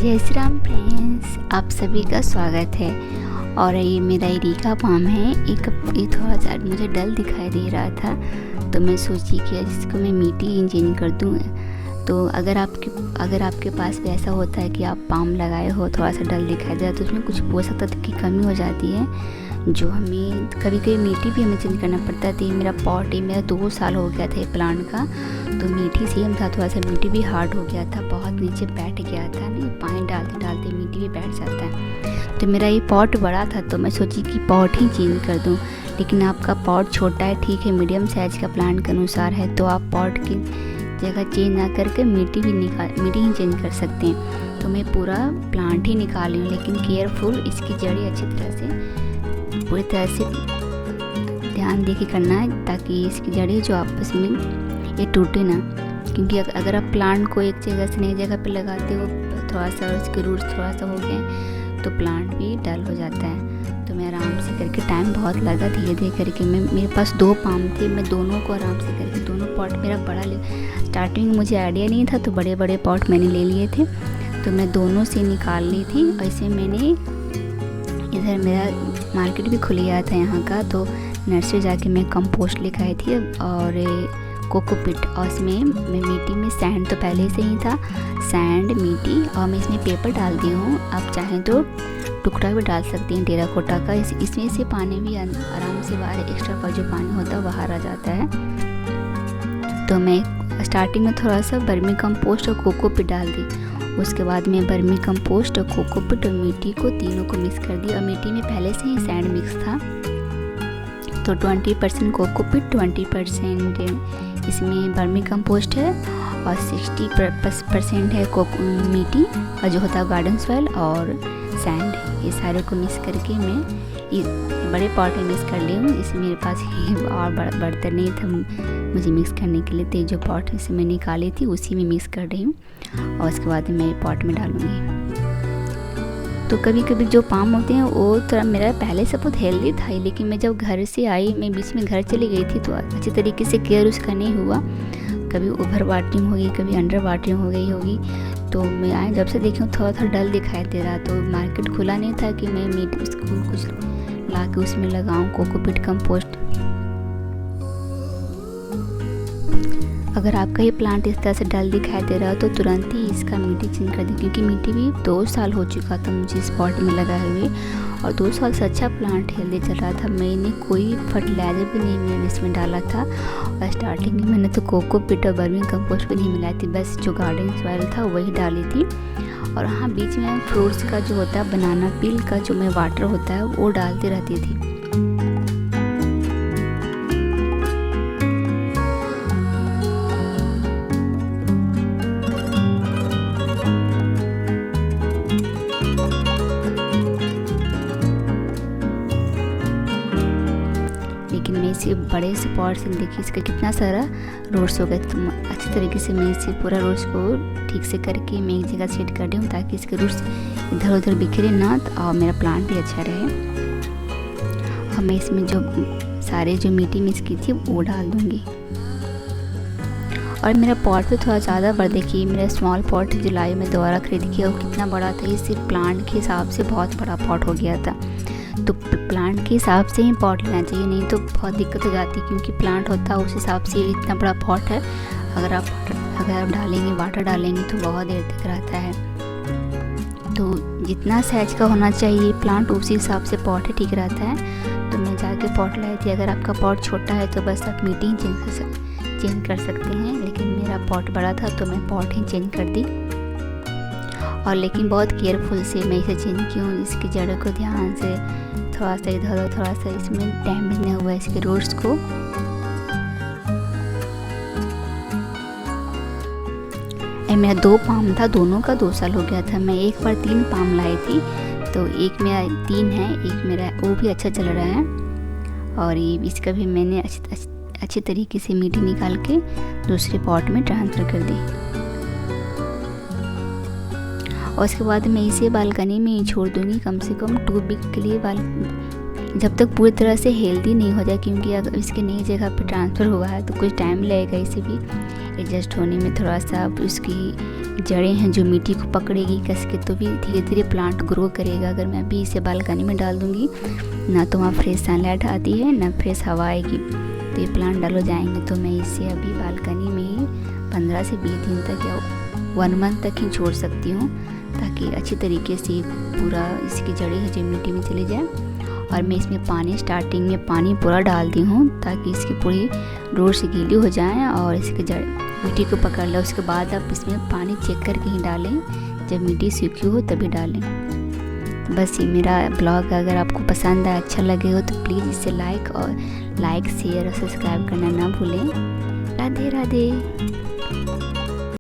जय श्री राम फ्रेंड्स, आप सभी का स्वागत है। और ये मेरा एरिका पाम है। ये थोड़ा सा मुझे डल दिखाई दे रहा था, तो मैं सोची कि इसको मैं मिट्टी इंजेक्शन कर दूँ। तो अगर आपके पास भी ऐसा होता है कि आप पाम लगाए हो, थोड़ा सा डल दिखाई दे रहा है, तो उसमें कुछ पोषक तत्व की कमी हो जाती है, जो हमें कभी कभी मिट्टी भी हमें चेंज करना पड़ता है। तो ये मेरा पॉट, ये मेरा 2 साल हो गया था ये प्लांट का, तो मिट्टी सेम था, थोड़ा सा मिट्टी भी हार्ड हो गया था, बहुत नीचे बैठ गया था। नहीं, पानी डालते डालते मिट्टी भी बैठ जाता है। तो मेरा ये पॉट बड़ा था, तो मैं सोची कि पॉट ही चेंज कर दूँ। लेकिन आपका पॉट छोटा है, ठीक है, मीडियम साइज़ का प्लांट के अनुसार है, तो आप पॉट की जगह चेंज ना करके मिट्टी ही चेंज कर सकते हैं। तो मैं पूरा प्लांट ही निकाली हूँ, लेकिन केयरफुल, इसकी जड़ें अच्छी तरह से पूरी तरह से ध्यान दे के करना है, ताकि इसकी जड़ें जो आपस में ये टूटे ना। क्योंकि अगर आप प्लांट को एक जगह से नई जगह पे लगाते हो, थोड़ा सा उसके रूट्स थोड़ा सा हो गए, तो प्लांट भी डल हो जाता है। तो मैं आराम से करके, टाइम बहुत लगा, धीरे धीरे करके मेरे पास 2 पाम थे, मैं दोनों को आराम से करके, दोनों पॉट मेरा बड़ा स्टार्टिंग में मुझे आइडिया नहीं था, तो बड़े बड़े पॉट मैंने ले लिए थे, तो मैं दोनों से निकाल ली थी। ऐसे मैंने इधर मेरा मार्केट भी खुल गया था यहाँ का, तो नर्सरी जाके मैं कंपोस्ट लेकर आई थी और कोकोपीट, और इसमें मैं मिट्टी में सैंड तो पहले से ही था, सैंड मिट्टी, और मैं इसमें पेपर डाल दी हूँ। आप चाहें तो टुकड़ा भी डाल सकती हैं टेराकोटा का। इसमें से पानी भी आराम से बाहर, एक्स्ट्रा का जो पानी होता है बाहर आ जाता है। तो मैं स्टार्टिंग में थोड़ा सा वर्मी कंपोस्ट और कोकोपीट डाल दी, उसके बाद में वर्मी कंपोस्ट और कोकोपीट और मिट्टी को तीनों को मिक्स कर दिया। और मिट्टी में पहले से ही सैंड मिक्स था, तो 20% कोकोपीट, 20% इसमें वर्मी कंपोस्ट है, और 60% है मिट्टी और जो होता है गार्डन सॉइल और सैंड। ये सारे को मिक्स करके मैं ये बड़े पॉट में मिक्स कर ली हूँ। इसमें मेरे पास और बर्तन नहीं था मुझे मिक्स करने के लिए, तो जो पॉट से मैं निकाली थी उसी में मिक्स कर रही हूँ, और उसके बाद मैं पॉट में डालूँगी। तो कभी कभी जो पाम होते हैं वो थोड़ा मेरा पहले से बहुत हेल्दी था, लेकिन मैं जब घर से आई, मैं बीच में घर चली गई थी, तो अच्छी तरीके से केयर उसका नहीं हुआ। कभी ओवर वाटरिंग होगी, कभी अंडर वाटरिंग हो गई होगी। तो मैं आए जब से देखी हूँ, थोड़ा डल दिखाई दे रहा, तो मार्केट खुला नहीं था कि मैं उसको कुछ ला के उसमें लगाऊँ कोकोपीट कंपोस्ट। अगर आपका ये प्लांट इस तरह से डल दिखाई दे रहा है, तो तुरंत ही इसका मिट्टी चेंज कर दें, क्योंकि मिट्टी भी 2 साल हो चुका था मुझे इस पॉट में लगाए हुए, और 2 साल से अच्छा प्लांट हेल्दी चल रहा था। मैंने कोई फर्टिलाइजर भी नहीं मैंने इसमें डाला था, और स्टार्टिंग में मैंने तो कोकोपीट और वर्मी कंपोस्ट भी नहीं मिलाई थी, बस जो गार्डन सॉइल था वही डाली थी। और हाँ, बीच में फ्रूट्स का जो होता है, बनाना पील का जो मैं वाटर होता है वो डालती रहती थी। लेकिन मैं इसे बड़े से पॉट से देखिए, इसका कितना सारा रोड्स हो गए, तो अच्छी तरीके से मैं इसे पूरा रोड्स को ठीक से करके मैं एक जगह सेट कर दी हूँ, ताकि इसके रूट्स इधर उधर बिखरे ना, और मेरा प्लांट भी अच्छा रहे। और मैं इसमें जो सारे जो मिट्टी मिक्स की थी वो डाल दूँगी। और मेरा पॉट भी थोड़ा ज़्यादा बड़ा, देखिए मेरा स्मॉल पॉट जुलाई में दोबारा खरीद किया, वो कितना बड़ा था, ये सिर्फ प्लांट के हिसाब से बहुत बड़ा पॉट हो गया था। तो प्लांट के हिसाब से ही पॉट लेना चाहिए, नहीं तो बहुत दिक्कत हो जाती है, क्योंकि प्लांट होता है उस हिसाब से इतना बड़ा पॉट है। अगर आप डालेंगे, वाटर डालेंगे, तो बहुत देर तक रहता है। तो जितना साइज का होना चाहिए प्लांट, उसी हिसाब से पॉट ही ठीक रहता है। तो मैं जाके पॉट लाई थी। अगर आपका पॉट छोटा है तो बस आप मिट्टी चेंज कर सकते हैं, लेकिन मेरा पॉट बड़ा था, तो मैं पॉट ही चेंज कर दी। और लेकिन बहुत केयरफुल से मैं इसे चेंज की हूँ, इसकी जड़ों को ध्यान से, थोड़ा सा इधर, थोड़ा सा इसमें डैमेज नहीं हुआ इसके रूट्स को। मेरा 2 पाम था, दोनों का 2 साल हो गया था। मैं एक बार 3 पाम लाई थी, तो एक मेरा 3 है, एक मेरा वो भी अच्छा चल रहा है। और ये इसका भी मैंने अच्छी तरीके से मिट्टी निकाल के दूसरे पॉट में ट्रांसफ़र कर दी। और उसके बाद मैं इसे बालकनी में ही छोड़ दूँगी, कम से कम 2 वीक के लिए जब तक पूरी तरह से हेल्दी नहीं हो जाए, क्योंकि अगर इसके नई जगह पे ट्रांसफ़र हुआ है तो कुछ टाइम लगेगा इसे भी एडजस्ट होने में थोड़ा सा। उसकी जड़ें हैं जो मिट्टी को पकड़ेगी कस के, तो भी धीरे धीरे प्लांट ग्रो करेगा। अगर मैं अभी इसे बालकनी में डाल दूँगी ना तो वहाँ फ्रेश सनलाइट आती है ना फ्रेश हवा आएगी, तो ये प्लांट डाल हो जाएंगे। तो मैं इसे अभी बालकनी में ही 15 से 20 दिन तक या 1 मंथ तक ही छोड़ सकती हूँ, ताकि अच्छी तरीके से पूरा इसकी जड़ें हैं जो मिट्टी में चली जाए। और मैं इसमें पानी स्टार्टिंग में पानी पूरा डालती हूँ ताकि इसकी पूरी रोड से गीली हो जाए और इसके जड़ मिट्टी को पकड़ ले। उसके बाद आप इसमें पानी चेक करके ही डालें, जब मिट्टी सूखी हो तभी डालें। बस ये मेरा ब्लॉग अगर आपको पसंद आए, अच्छा लगे हो तो प्लीज़ इसे लाइक शेयर और सब्सक्राइब करना ना भूलें। राधे राधे।